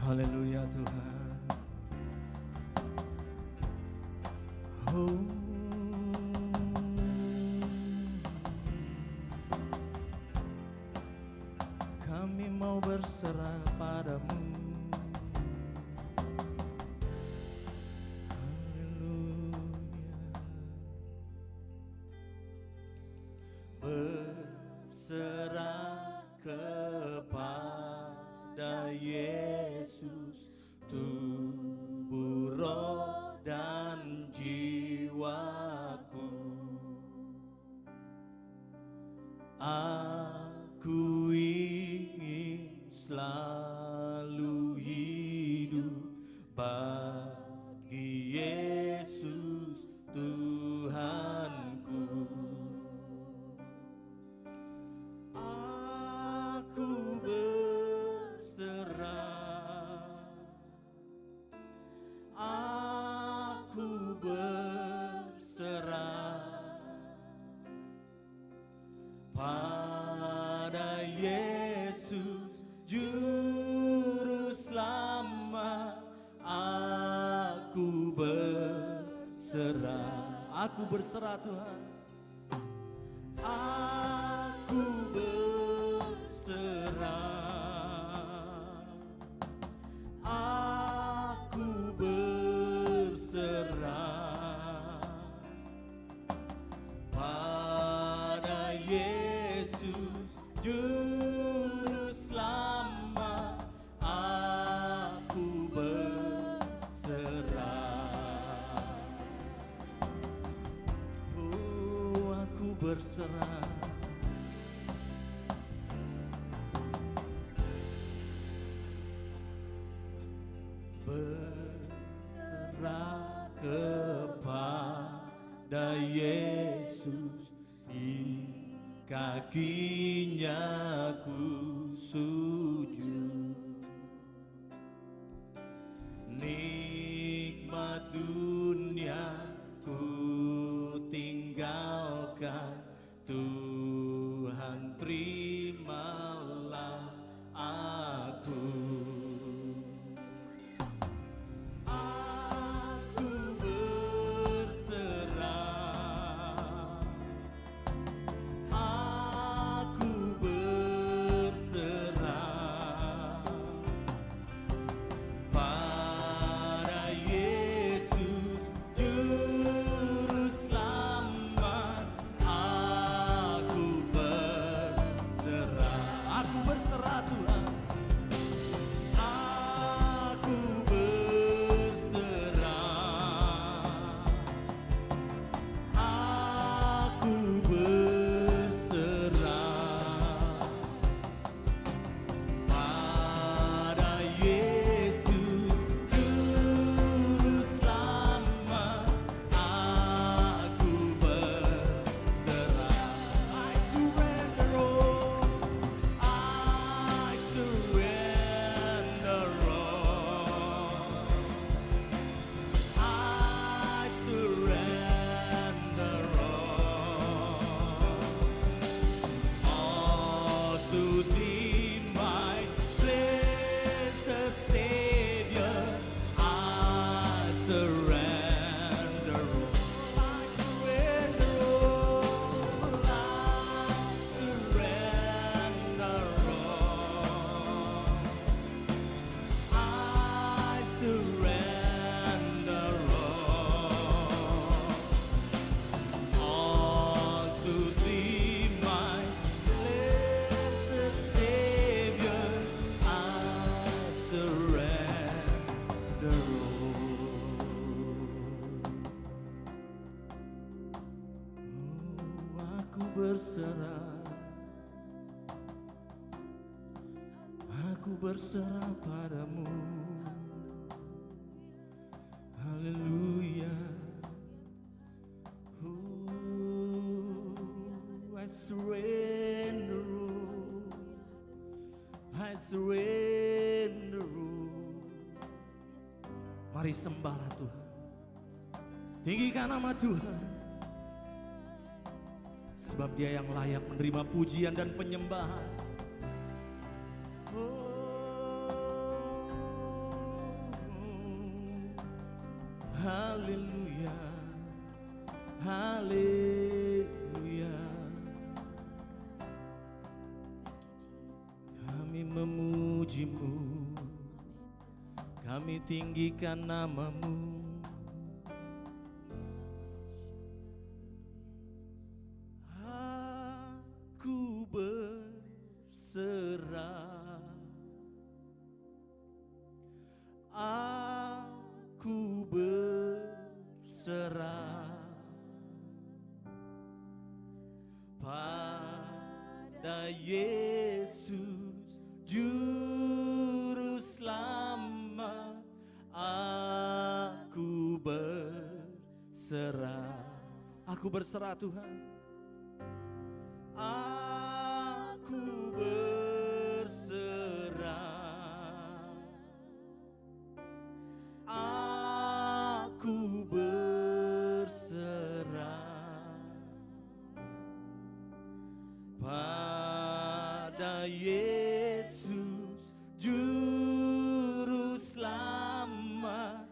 Haleluya Tuhan. Oh. Kami mau berserah padamu. Berserah kepada Yesus, tubuh, roh, dan jiwaku. Aku ingin selalu hidup bagi Yesus Tuhanku. Aku berserah, aku berserah pada Yesus Juru Selamat. Aku berserah Tuhan. Aku berserah, aku berserah pada Yesus Juru Selamat. Aku berserah. Oh, aku berserah. Berserah kepada Yesus, di kakinya ku sujud. Nikmat dunia ku tinggalkan, Tuhan terimalah aku. Berserah, aku berserah padamu. Haleluya. I surrender, I surrender. Mari sembahlah Tuhan, tinggikan nama Tuhan, sebab Dia yang layak menerima pujian dan penyembahan. Oh, Tuhanmu, kami tinggikan namamu. Aku berserah, aku berserah pada Yesus Juru Selamat. Aku berserah, aku berserah Tuhan. Aku berserah, aku berserah pada Yesus Juru Selamat.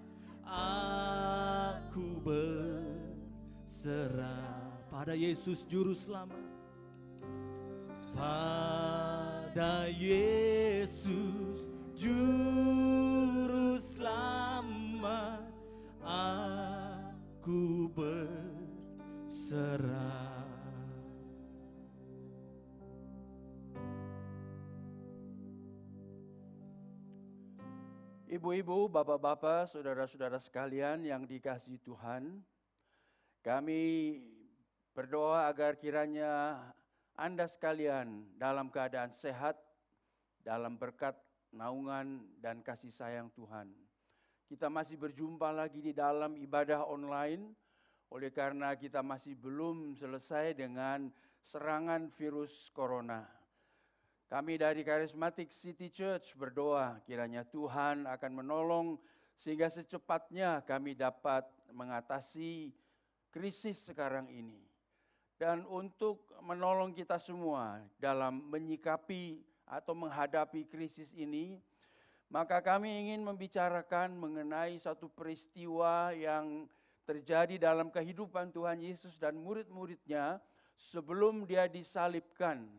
Aku berserah pada Yesus Juru Selamat, pada Yesus Juru Selamat. Aku berserah. Ibu-ibu, bapak-bapak, saudara-saudara sekalian yang dikasihi Tuhan, kami berdoa agar kiranya Anda sekalian dalam keadaan sehat, dalam berkat naungan dan kasih sayang Tuhan. Kita masih berjumpa lagi di dalam ibadah online, oleh karena kita masih belum selesai dengan serangan virus corona. Kami dari Charismatic City Church berdoa kiranya Tuhan akan menolong sehingga secepatnya kami dapat mengatasi krisis sekarang ini. Dan untuk menolong kita semua dalam menyikapi atau menghadapi krisis ini, maka kami ingin membicarakan mengenai satu peristiwa yang terjadi dalam kehidupan Tuhan Yesus dan murid-muridnya sebelum dia disalibkan.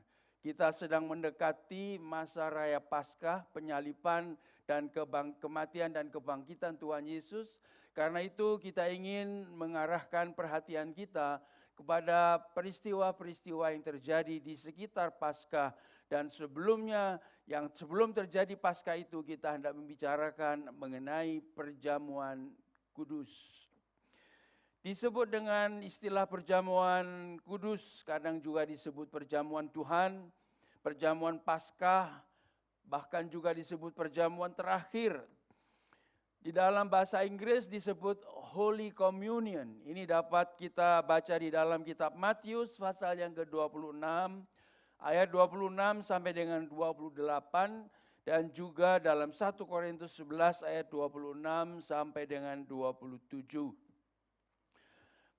Kita sedang mendekati masa raya Paskah, penyaliban dan kematian dan kebangkitan Tuhan Yesus. Karena itu kita ingin mengarahkan perhatian kita kepada peristiwa-peristiwa yang terjadi di sekitar Paskah. Dan sebelumnya, yang sebelum terjadi Paskah itu kita hendak membicarakan mengenai perjamuan kudus. Disebut dengan istilah perjamuan kudus, kadang juga disebut perjamuan Tuhan, perjamuan Paskah, bahkan juga disebut perjamuan terakhir. Di dalam bahasa Inggris disebut Holy Communion. Ini dapat kita baca di dalam kitab Matius pasal yang ke-26, ayat 26 sampai dengan 28, dan juga dalam 1 Korintus 11 ayat 26 sampai dengan 27.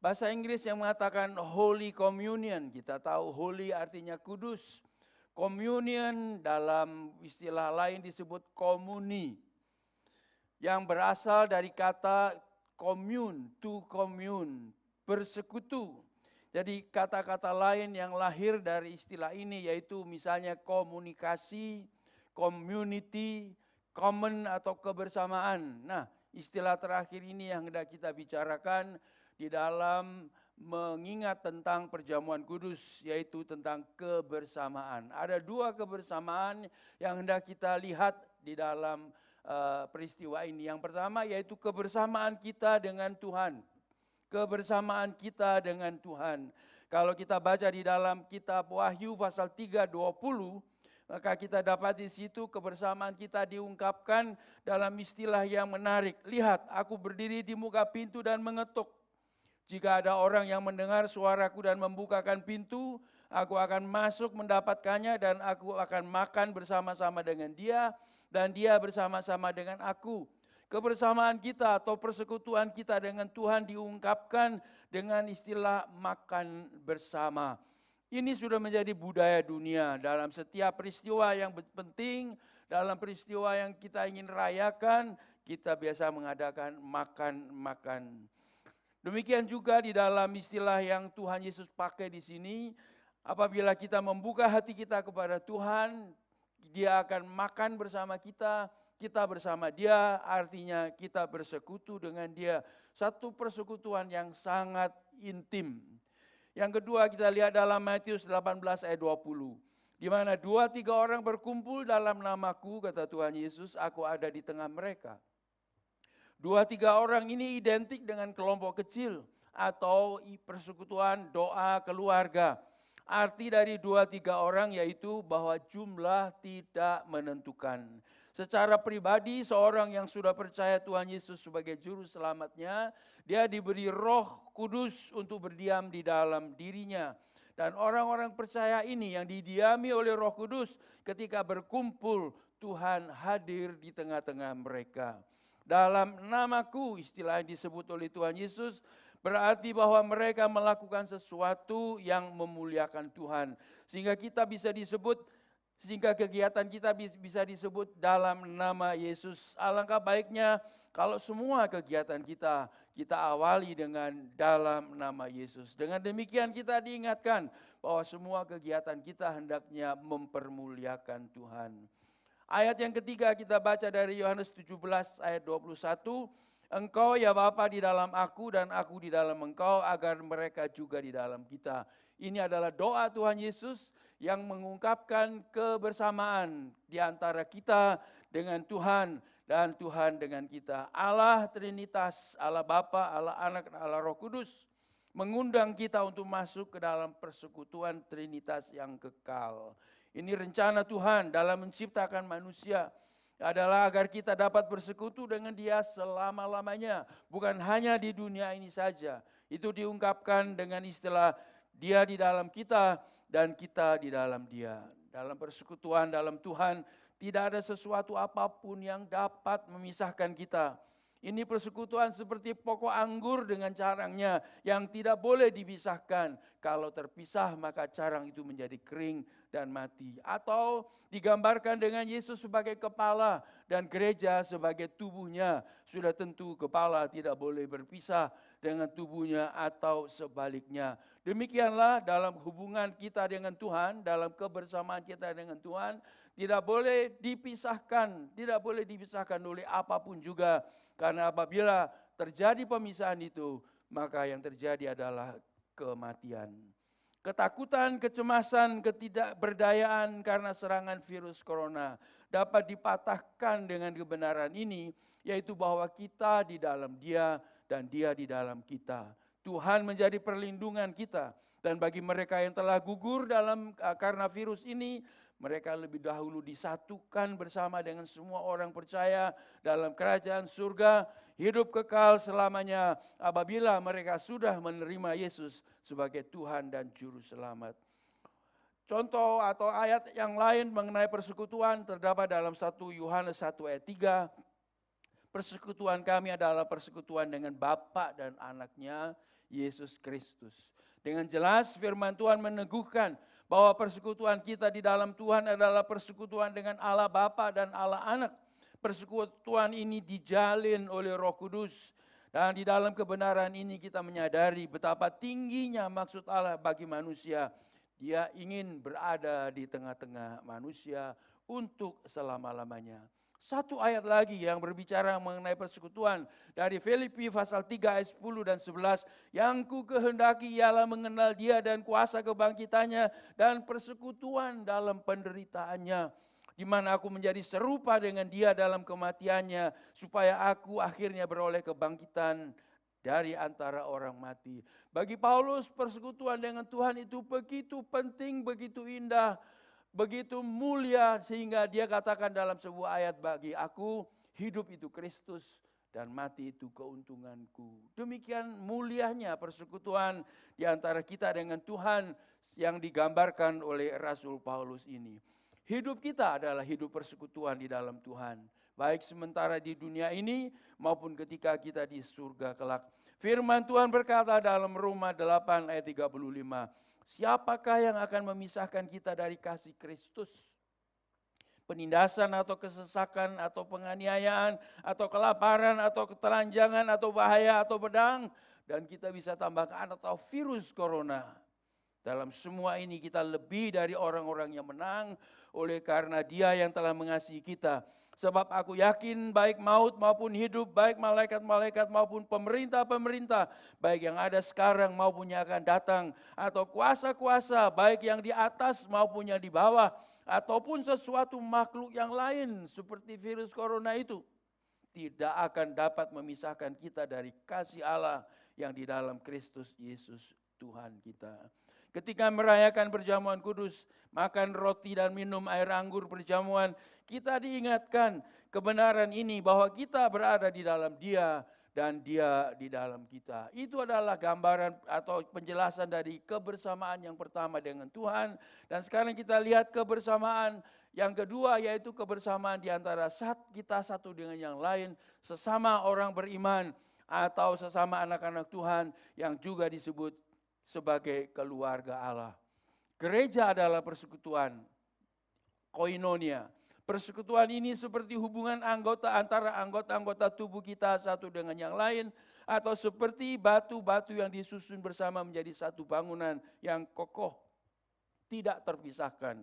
Bahasa Inggris yang mengatakan Holy Communion, kita tahu holy artinya kudus. Communion dalam istilah lain disebut komuni, yang berasal dari kata commune, to commune, bersekutu. Jadi kata-kata lain yang lahir dari istilah ini yaitu misalnya komunikasi, community, common atau kebersamaan. Nah, istilah terakhir ini yang hendak kita bicarakan di dalam mengingat tentang perjamuan kudus, yaitu tentang kebersamaan. Ada dua kebersamaan yang hendak kita lihat di dalam peristiwa ini. Yang pertama yaitu kebersamaan kita dengan Tuhan. Kebersamaan kita dengan Tuhan. Kalau kita baca di dalam kitab Wahyu pasal 3:20, maka kita dapat di situ kebersamaan kita diungkapkan dalam istilah yang menarik. Lihat, aku berdiri di muka pintu dan mengetuk. Jika ada orang yang mendengar suaraku dan membukakan pintu, aku akan masuk mendapatkannya dan aku akan makan bersama-sama dengan dia dan dia bersama-sama dengan aku. Kebersamaan kita atau persekutuan kita dengan Tuhan diungkapkan dengan istilah makan bersama. Ini sudah menjadi budaya dunia dalam setiap peristiwa yang penting, dalam peristiwa yang kita ingin rayakan, kita biasa mengadakan makan-makan. Demikian juga di dalam istilah yang Tuhan Yesus pakai di sini, apabila kita membuka hati kita kepada Tuhan, Dia akan makan bersama kita, kita bersama dia, artinya kita bersekutu dengan dia. Satu persekutuan yang sangat intim. Yang kedua kita lihat dalam Matius 18 ayat 20. Di mana 2-3 orang berkumpul dalam namaku, kata Tuhan Yesus, aku ada di tengah mereka. 2-3 orang ini identik dengan kelompok kecil atau persekutuan doa keluarga. Arti dari 2-3 orang yaitu bahwa jumlah tidak menentukan. Secara pribadi seorang yang sudah percaya Tuhan Yesus sebagai juru selamatnya, dia diberi Roh Kudus untuk berdiam di dalam dirinya. Dan orang-orang percaya ini yang didiami oleh Roh Kudus ketika berkumpul, Tuhan hadir di tengah-tengah mereka. Dalam namaku, istilah yang disebut oleh Tuhan Yesus, berarti bahwa mereka melakukan sesuatu yang memuliakan Tuhan. Sehingga kegiatan kita bisa disebut dalam nama Yesus. Alangkah baiknya kalau semua kegiatan kita awali dengan dalam nama Yesus. Dengan demikian kita diingatkan bahwa semua kegiatan kita hendaknya mempermuliakan Tuhan. Ayat yang ketiga kita baca dari Yohanes 17 ayat 21. Engkau ya Bapa di dalam aku dan aku di dalam engkau agar mereka juga di dalam kita. Ini adalah doa Tuhan Yesus yang mengungkapkan kebersamaan di antara kita dengan Tuhan dan Tuhan dengan kita. Allah Trinitas, Allah Bapa, Allah Anak, dan Allah Roh Kudus mengundang kita untuk masuk ke dalam persekutuan Trinitas yang kekal. Ini rencana Tuhan dalam menciptakan manusia adalah agar kita dapat bersekutu dengan Dia selama-lamanya. Bukan hanya di dunia ini saja. Itu diungkapkan dengan istilah Dia di dalam kita dan kita di dalam Dia. Dalam persekutuan dalam Tuhan tidak ada sesuatu apapun yang dapat memisahkan kita. Ini persekutuan seperti pokok anggur dengan carangnya yang tidak boleh dipisahkan. Kalau terpisah maka carang itu menjadi kering dan mati. Atau digambarkan dengan Yesus sebagai kepala dan gereja sebagai tubuhnya. Sudah tentu kepala tidak boleh berpisah dengan tubuhnya atau sebaliknya. Demikianlah dalam hubungan kita dengan Tuhan, dalam kebersamaan kita dengan Tuhan, tidak boleh dipisahkan oleh apapun juga. Karena apabila terjadi pemisahan itu, maka yang terjadi adalah kematian. Ketakutan, kecemasan, ketidakberdayaan karena serangan virus corona dapat dipatahkan dengan kebenaran ini, yaitu bahwa kita di dalam Dia dan Dia di dalam kita. Tuhan menjadi perlindungan kita. Dan bagi mereka yang telah gugur karena virus ini, mereka lebih dahulu disatukan bersama dengan semua orang percaya dalam kerajaan surga, hidup kekal selamanya apabila mereka sudah menerima Yesus sebagai Tuhan dan Juru Selamat. Contoh atau ayat yang lain mengenai persekutuan terdapat dalam 1 Yohanes 1 ayat 3. Persekutuan kami adalah persekutuan dengan Bapa dan Anaknya, Yesus Kristus. Dengan jelas firman Tuhan meneguhkan bahwa persekutuan kita di dalam Tuhan adalah persekutuan dengan Allah Bapa dan Allah Anak. Persekutuan ini dijalin oleh Roh Kudus. Dan di dalam kebenaran ini kita menyadari betapa tingginya maksud Allah bagi manusia. Dia ingin berada di tengah-tengah manusia untuk selama-lamanya. Satu ayat lagi yang berbicara mengenai persekutuan dari Filipi pasal 3 ayat 10 dan 11. Yang ku kehendaki ialah mengenal Dia dan kuasa kebangkitannya dan persekutuan dalam penderitaannya. Di mana aku menjadi serupa dengan Dia dalam kematiannya supaya aku akhirnya beroleh kebangkitan dari antara orang mati. Bagi Paulus persekutuan dengan Tuhan itu begitu penting, begitu indah, begitu mulia sehingga dia katakan dalam sebuah ayat, bagi aku hidup itu Kristus dan mati itu keuntunganku. Demikian mulianya persekutuan di antara kita dengan Tuhan yang digambarkan oleh Rasul Paulus ini. Hidup kita adalah hidup persekutuan di dalam Tuhan. Baik sementara di dunia ini maupun ketika kita di surga kelak. Firman Tuhan berkata dalam Roma 8 ayat 35. Siapakah yang akan memisahkan kita dari kasih Kristus? Penindasan atau kesesakan atau penganiayaan atau kelaparan atau ketelanjangan atau bahaya atau pedang. Dan kita bisa tambahkan atau virus corona. Dalam semua ini kita lebih dari orang-orang yang menang. oleh karena Dia yang telah mengasihi kita. Sebab aku yakin baik maut maupun hidup, baik malaikat-malaikat maupun pemerintah-pemerintah, baik yang ada sekarang maupun yang akan datang, atau kuasa-kuasa, baik yang di atas maupun yang di bawah, ataupun sesuatu makhluk yang lain seperti virus corona itu, tidak akan dapat memisahkan kita dari kasih Allah yang di dalam Kristus Yesus Tuhan kita. Ketika merayakan perjamuan kudus, makan roti dan minum air anggur perjamuan, kita diingatkan kebenaran ini bahwa kita berada di dalam Dia dan Dia di dalam kita. Itu adalah gambaran atau penjelasan dari kebersamaan yang pertama dengan Tuhan. Dan sekarang kita lihat kebersamaan yang kedua, yaitu kebersamaan di antara kita satu dengan yang lain, sesama orang beriman atau sesama anak-anak Tuhan yang juga disebut sebagai keluarga Allah. Gereja adalah persekutuan, koinonia. Persekutuan ini seperti hubungan anggota antara anggota-anggota tubuh kita satu dengan yang lain, atau seperti batu-batu yang disusun bersama menjadi satu bangunan yang kokoh, tidak terpisahkan.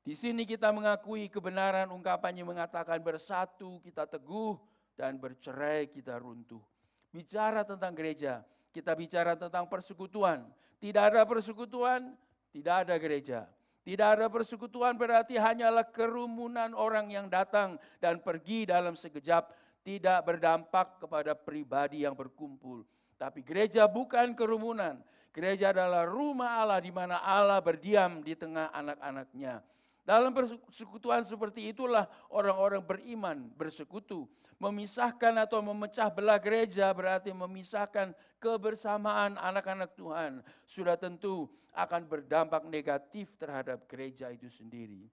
Di sini kita mengakui kebenaran ungkapan yang mengatakan bersatu kita teguh dan bercerai kita runtuh. Bicara tentang gereja, kita bicara tentang persekutuan. Tidak ada persekutuan, tidak ada gereja. Tidak ada persekutuan berarti hanyalah kerumunan orang yang datang dan pergi dalam sekejap, tidak berdampak kepada pribadi yang berkumpul. Tapi gereja bukan kerumunan. Gereja adalah rumah Allah di mana Allah berdiam di tengah anak-anaknya. Dalam persekutuan seperti itulah orang-orang beriman bersekutu. Memisahkan atau memecah belah gereja berarti memisahkan kebersamaan anak-anak Tuhan. Sudah tentu akan berdampak negatif terhadap gereja itu sendiri.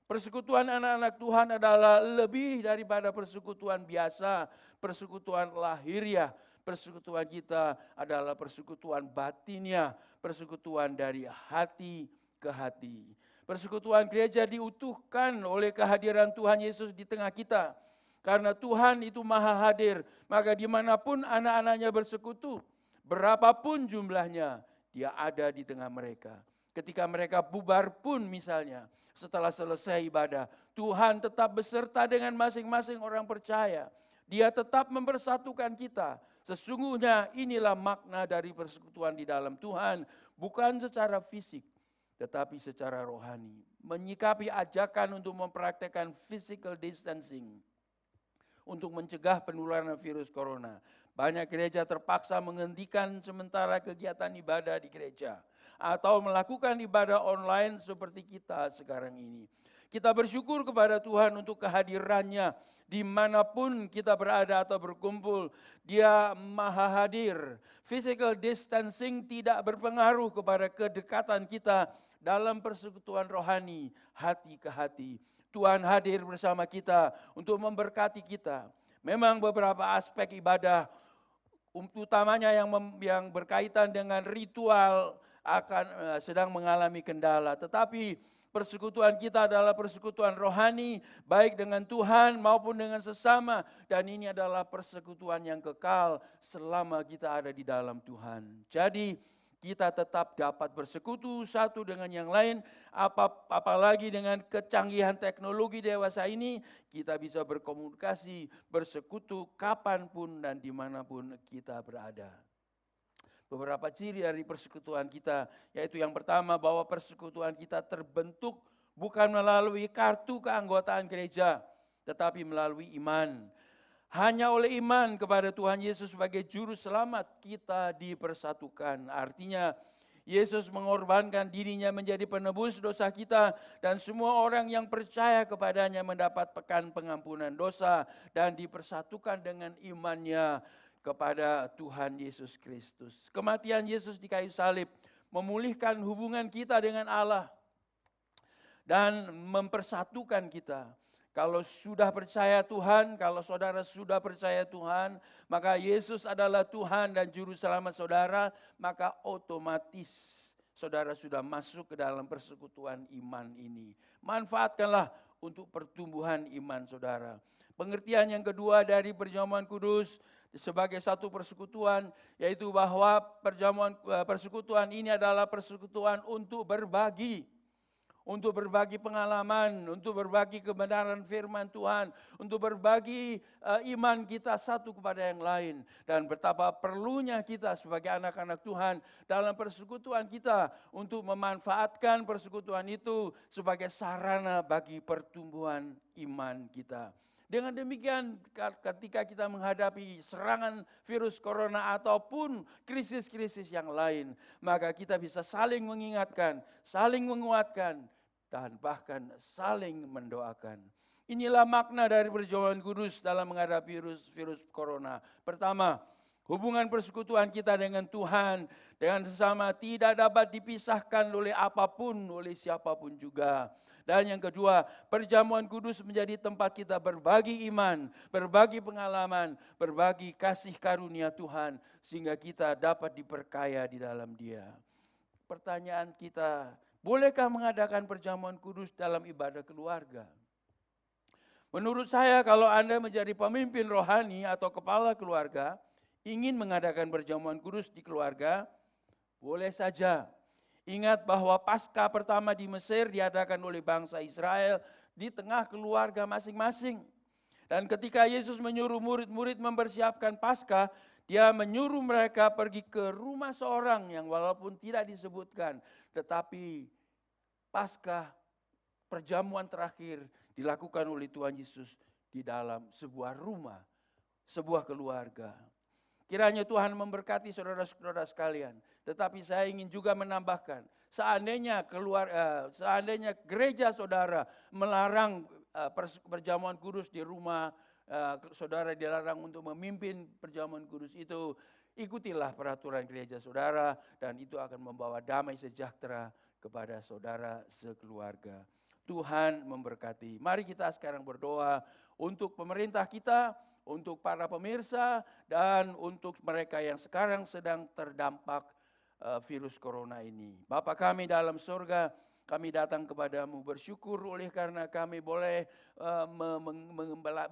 Persekutuan anak-anak Tuhan adalah lebih daripada persekutuan biasa, persekutuan lahiriah. Persekutuan kita adalah persekutuan batinnya, persekutuan dari hati ke hati. Persekutuan gereja diutuhkan oleh kehadiran Tuhan Yesus di tengah kita. Karena Tuhan itu maha hadir, maka dimanapun anak-anaknya bersekutu, berapapun jumlahnya, Dia ada di tengah mereka. Ketika mereka bubar pun misalnya, setelah selesai ibadah, Tuhan tetap beserta dengan masing-masing orang percaya. Dia tetap mempersatukan kita. Sesungguhnya inilah makna dari persekutuan di dalam Tuhan, bukan secara fisik, tetapi secara rohani. Menyikapi ajakan untuk mempraktekkan physical distancing untuk mencegah penularan virus corona. Banyak gereja terpaksa menghentikan sementara kegiatan ibadah di gereja atau melakukan ibadah online seperti kita sekarang ini. Kita bersyukur kepada Tuhan untuk kehadirannya dimanapun kita berada atau berkumpul. Dia maha hadir. Physical distancing tidak berpengaruh kepada kedekatan kita dalam persekutuan rohani, hati ke hati. Tuhan hadir bersama kita untuk memberkati kita. Memang beberapa aspek ibadah, utamanya yang berkaitan dengan ritual akan sedang mengalami kendala. Tetapi persekutuan kita adalah persekutuan rohani, baik dengan Tuhan maupun dengan sesama. Dan ini adalah persekutuan yang kekal selama kita ada di dalam Tuhan. Jadi kita tetap dapat bersekutu satu dengan yang lain, apalagi dengan kecanggihan teknologi dewasa ini, kita bisa berkomunikasi, bersekutu kapanpun dan dimanapun kita berada. Beberapa ciri dari persekutuan kita, yaitu yang pertama bahwa persekutuan kita terbentuk bukan melalui kartu keanggotaan gereja, tetapi melalui iman. Hanya oleh iman kepada Tuhan Yesus sebagai juru selamat kita dipersatukan. Artinya Yesus mengorbankan dirinya menjadi penebus dosa kita dan semua orang yang percaya kepadanya mendapat pengampunan dosa dan dipersatukan dengan imannya kepada Tuhan Yesus Kristus. Kematian Yesus di kayu salib memulihkan hubungan kita dengan Allah dan mempersatukan kita. Kalau sudah percaya Tuhan, kalau saudara sudah percaya Tuhan, maka Yesus adalah Tuhan dan Juru Selamat saudara, maka otomatis saudara sudah masuk ke dalam persekutuan iman ini. Manfaatkanlah untuk pertumbuhan iman saudara. Pengertian yang kedua dari perjamuan kudus sebagai satu persekutuan, yaitu bahwa persekutuan ini adalah persekutuan untuk berbagi. untuk berbagi pengalaman, untuk berbagi kebenaran firman Tuhan, untuk berbagi iman kita satu kepada yang lain. Dan betapa perlunya kita sebagai anak-anak Tuhan dalam persekutuan kita untuk memanfaatkan persekutuan itu sebagai sarana bagi pertumbuhan iman kita. Dengan demikian ketika kita menghadapi serangan virus corona ataupun krisis-krisis yang lain, maka kita bisa saling mengingatkan, saling menguatkan, dan bahkan saling mendoakan. Inilah makna dari perjamuan kudus dalam menghadapi virus corona. Pertama, hubungan persekutuan kita dengan Tuhan, dengan sesama tidak dapat dipisahkan oleh apapun, oleh siapapun juga. Dan yang kedua, perjamuan kudus menjadi tempat kita berbagi iman, berbagi pengalaman, berbagi kasih karunia Tuhan, sehingga kita dapat diperkaya di dalam Dia. Pertanyaan kita, bolehkah mengadakan perjamuan kudus dalam ibadah keluarga? Menurut saya, kalau Anda menjadi pemimpin rohani atau kepala keluarga, ingin mengadakan perjamuan kudus di keluarga, boleh saja. Ingat bahwa Paskah pertama di Mesir diadakan oleh bangsa Israel di tengah keluarga masing-masing. Dan ketika Yesus menyuruh murid-murid mempersiapkan Paskah, Dia menyuruh mereka pergi ke rumah seorang yang walaupun tidak disebutkan, tetapi Paskah perjamuan terakhir dilakukan oleh Tuhan Yesus di dalam sebuah rumah, sebuah keluarga. Kiranya Tuhan memberkati saudara-saudara sekalian. Tetapi saya ingin juga menambahkan, seandainya gereja saudara melarang perjamuan kudus di rumah, saudara dilarang untuk memimpin perjamuan kudus itu, ikutilah peraturan gereja saudara dan itu akan membawa damai sejahtera kepada saudara sekeluarga. Tuhan memberkati. Mari kita sekarang berdoa untuk pemerintah kita, untuk para pemirsa, dan untuk mereka yang sekarang sedang terdampak virus corona ini. Bapa kami dalam surga, kami datang kepadamu bersyukur oleh karena kami boleh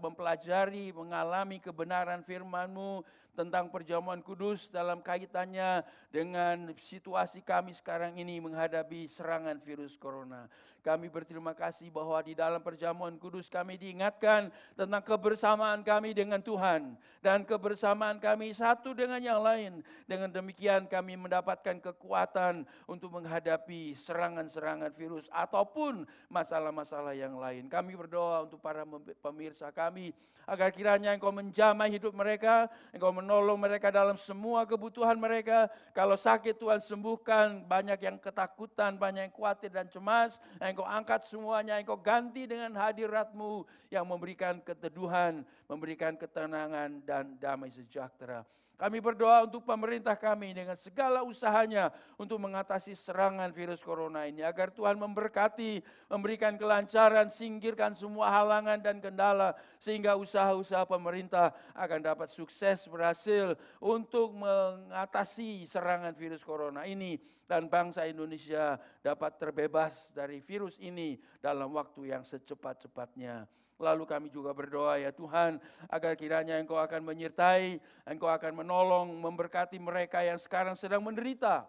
mempelajari, mengalami kebenaran firman-Mu tentang perjamuan kudus dalam kaitannya dengan situasi kami sekarang ini menghadapi serangan virus corona. Kami berterima kasih bahwa di dalam perjamuan kudus kami diingatkan tentang kebersamaan kami dengan Tuhan dan kebersamaan kami satu dengan yang lain. Dengan demikian kami mendapatkan kekuatan untuk menghadapi serangan-serangan virus ataupun masalah-masalah yang lain. Kami berdoa untuk para pemirsa kami agar kiranya Engkau menjamah hidup mereka, Engkau menolong mereka dalam semua kebutuhan mereka. Kalau sakit Tuhan sembuhkan, banyak yang ketakutan, banyak yang khawatir dan cemas, Engkau angkat semuanya, Engkau ganti dengan hadirat-Mu yang memberikan keteduhan, memberikan ketenangan dan damai sejahtera. Kami berdoa untuk pemerintah kami dengan segala usahanya untuk mengatasi serangan virus corona ini. Agar Tuhan memberkati, memberikan kelancaran, singkirkan semua halangan dan kendala. Sehingga usaha-usaha pemerintah akan dapat sukses berhasil untuk mengatasi serangan virus corona ini. Dan bangsa Indonesia dapat terbebas dari virus ini dalam waktu yang secepat-cepatnya. Lalu kami juga berdoa ya Tuhan, agar kiranya Engkau akan menyertai, Engkau akan menolong, memberkati mereka yang sekarang sedang menderita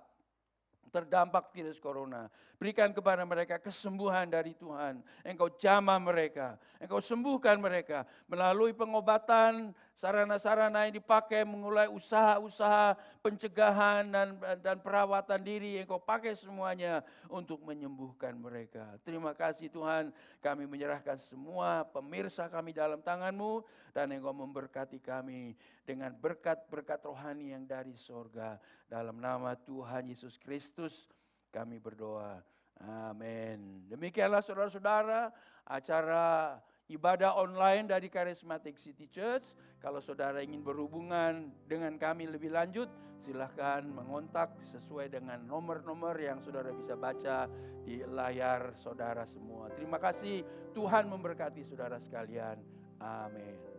terdampak virus corona. Berikan kepada mereka kesembuhan dari Tuhan. Engkau jamah mereka, Engkau sembuhkan mereka melalui pengobatan, sarana-sarana yang dipakai, mulai usaha-usaha pencegahan dan perawatan diri. Engkau pakai semuanya untuk menyembuhkan mereka. Terima kasih Tuhan, kami menyerahkan semua pemirsa kami dalam tangan-Mu dan Engkau memberkati kami dengan berkat-berkat rohani yang dari sorga. Dalam nama Tuhan Yesus Kristus kami berdoa. Amin. Demikianlah saudara-saudara acara ibadah online dari Charismatic City Church. Kalau saudara ingin berhubungan dengan kami lebih lanjut, silahkan mengontak sesuai dengan nomor-nomor yang saudara bisa baca di layar saudara semua. Terima kasih, Tuhan memberkati saudara sekalian. Amin.